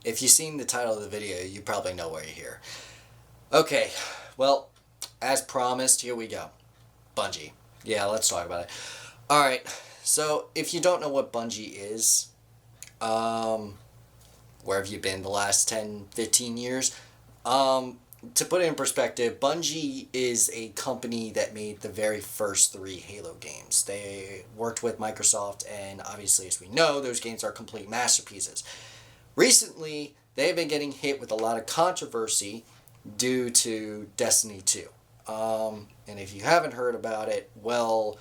if you've seen the title of the video, you probably know why you're here. Okay, well, as promised, here we go. Bungie. Yeah, let's talk about it. Alright, so if you don't know what Bungie is, where have you been the last 10, 15 years? To put it in perspective, Bungie is a company that made the very first 3 Halo games. They worked with Microsoft, and obviously, as we know, those games are complete masterpieces. Recently, they've been getting hit with a lot of controversy due to Destiny 2. And if you haven't heard about it, well,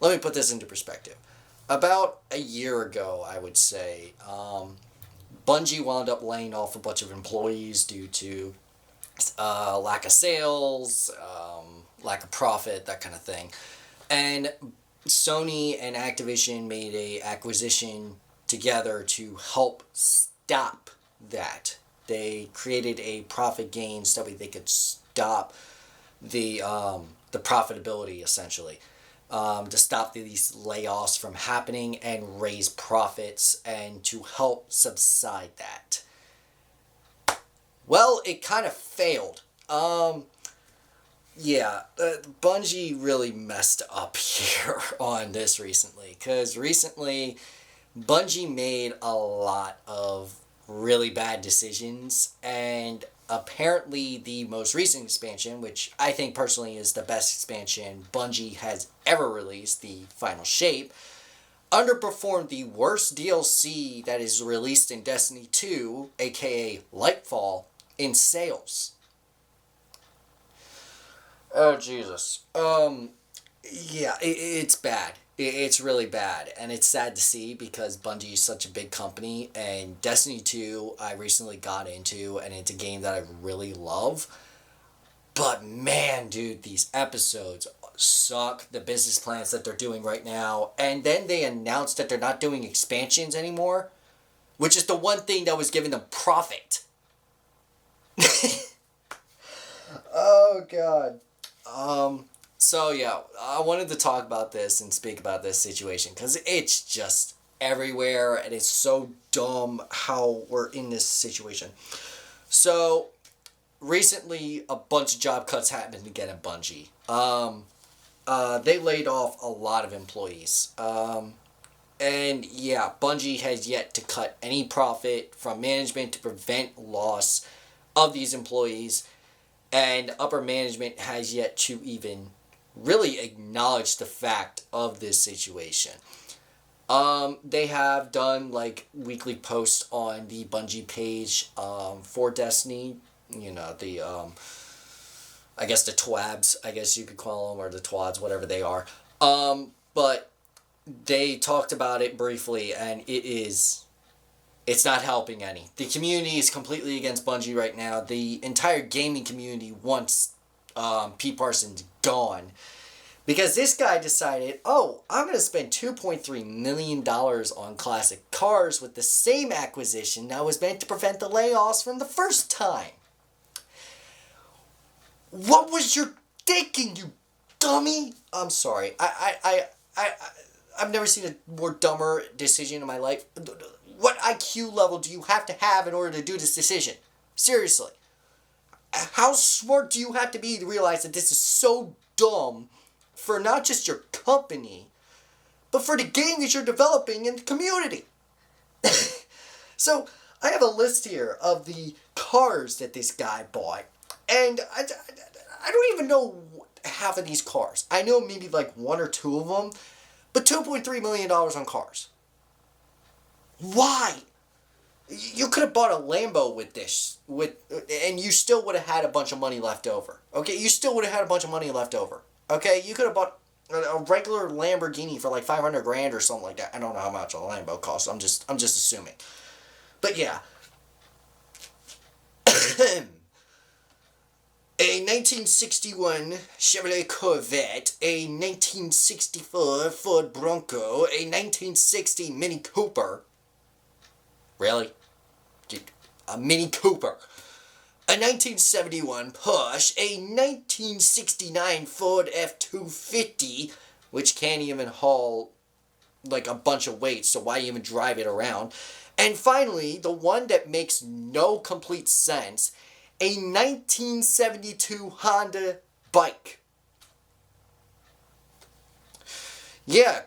let me put this into perspective. About a year ago, I would say, Bungie wound up laying off a bunch of employees due to lack of sales, lack of profit, that kind of thing. And Sony and Activision made a acquisition together to help stop that. They created a profit gain so that they could stop the profitability, essentially, to stop these layoffs from happening and raise profits and to help subside that. Well, it kind of failed. Bungie really messed up here on this recently, because recently Bungie made a lot of really bad decisions, and apparently the most recent expansion, which I think personally is the best expansion Bungie has ever released, the Final Shape, underperformed the worst DLC that is released in Destiny 2, aka Lightfall, in sales. Oh, Jesus. It's bad. It's really bad, and it's sad to see because Bungie is such a big company, and Destiny 2 I recently got into, and it's a game that I really love. But man, dude, these episodes suck. The business plans that they're doing right now, and then they announced that they're not doing expansions anymore, which is the one thing that was giving them profit. Oh, God. So, yeah, I wanted to talk about this and speak about this situation because it's just everywhere and it's so dumb how we're in this situation. So, recently, a bunch of job cuts happened again at Bungie. They laid off a lot of employees. And, yeah, Bungie has yet to cut any profit from management to prevent loss of these employees. And upper management has yet to even really acknowledge the fact of this situation. They have done like weekly posts on the Bungie page for Destiny. You know, the I guess the twabs, I guess you could call them, or the twads, whatever they are. But they talked about it briefly, and it's not helping any. The community is completely against Bungie right now. The entire gaming community wants Pete Parsons gone. Because this guy decided, I'm going to spend $2.3 million on classic cars with the same acquisition that was meant to prevent the layoffs from the first time. What was your thinking, you dummy? I'm sorry. I've never seen a more dumber decision in my life. What IQ level do you have to have in order to do this decision? Seriously. How smart do you have to be to realize that this is so dumb for not just your company, but for the game that you're developing in the community? So, I have a list here of the cars that this guy bought, and I don't even know half of these cars. I know maybe like 1 or 2 of them, but $2.3 million on cars. Why? You could have bought a Lambo with this, and you still would have had a bunch of money left over. Okay, you still would have had a bunch of money left over. Okay, you could have bought a regular Lamborghini for like $500,000 or something like that. I don't know how much a Lambo costs. I'm just assuming. But yeah. A 1961 Chevrolet Corvette, a 1964 Ford Bronco, a 1960 Mini Cooper. Really? A Mini Cooper. A 1971 Porsche, a 1969 Ford F-250, which can't even haul like a bunch of weight, so why even drive it around? And finally, the one that makes no complete sense, a 1972 Honda bike. Yeah,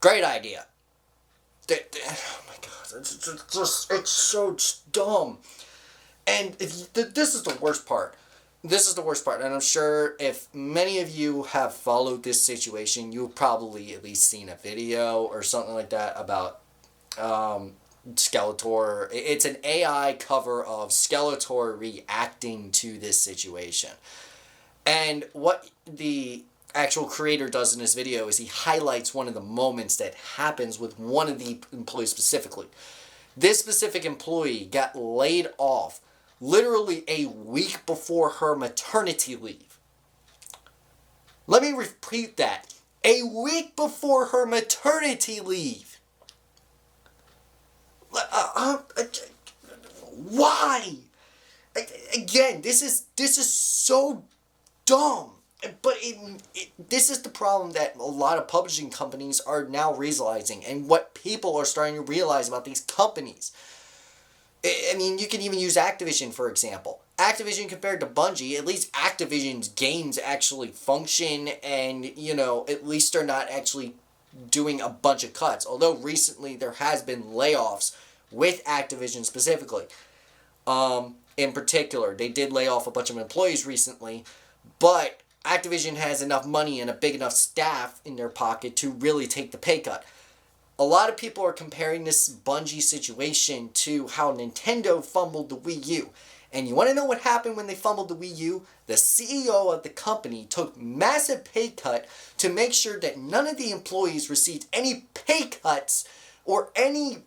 great idea. Oh my god, it's so dumb. And this is the worst part. This is the worst part, and I'm sure if many of you have followed this situation, you've probably at least seen a video or something like that about Skeletor. It's an AI cover of Skeletor reacting to this situation. And what the actual creator does in this video is he highlights one of the moments that happens with one of the employees specifically. This specific employee got laid off literally a week before her maternity leave. Let me repeat that. A week before her maternity leave. Why? Again, this is so dumb. But this is the problem that a lot of publishing companies are now realizing, and what people are starting to realize about these companies. I mean, you can even use Activision, for example. Activision compared to Bungie, at least Activision's games actually function, and, at least they're not actually doing a bunch of cuts. Although recently there has been layoffs with Activision specifically. In particular, they did lay off a bunch of employees recently, but Activision has enough money and a big enough staff in their pocket to really take the pay cut. A lot of people are comparing this Bungie situation to how Nintendo fumbled the Wii U. And you want to know what happened when they fumbled the Wii U? The CEO of the company took massive pay cut to make sure that none of the employees received any pay cuts or any,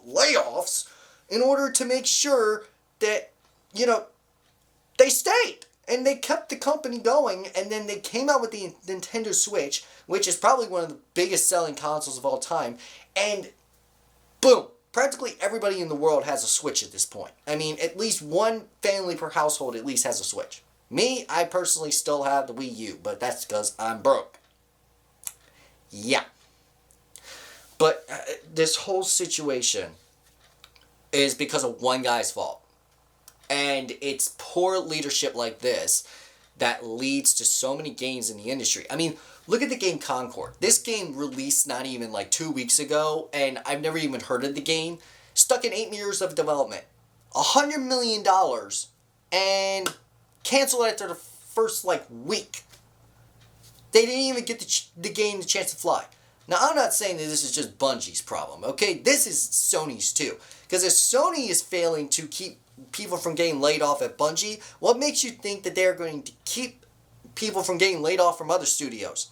layoffs in order to make sure that, they stayed. And they kept the company going, and then they came out with the Nintendo Switch, which is probably one of the biggest selling consoles of all time, and boom, practically everybody in the world has a Switch at this point. I mean, at least one family per household at least has a Switch. Me, I personally still have the Wii U, but that's because I'm broke. Yeah. But this whole situation is because of one guy's fault. And it's poor leadership like this that leads to so many games in the industry. I mean, look at the game Concord. This game released not even 2 weeks ago, and I've never even heard of the game. Stuck in 8 years of development. $100 million, and canceled after the first week. They didn't even get the game the chance to fly. Now, I'm not saying that this is just Bungie's problem, okay? This is Sony's too. Because if Sony is failing to keep people from getting laid off at Bungie, what makes you think that they're going to keep people from getting laid off from other studios?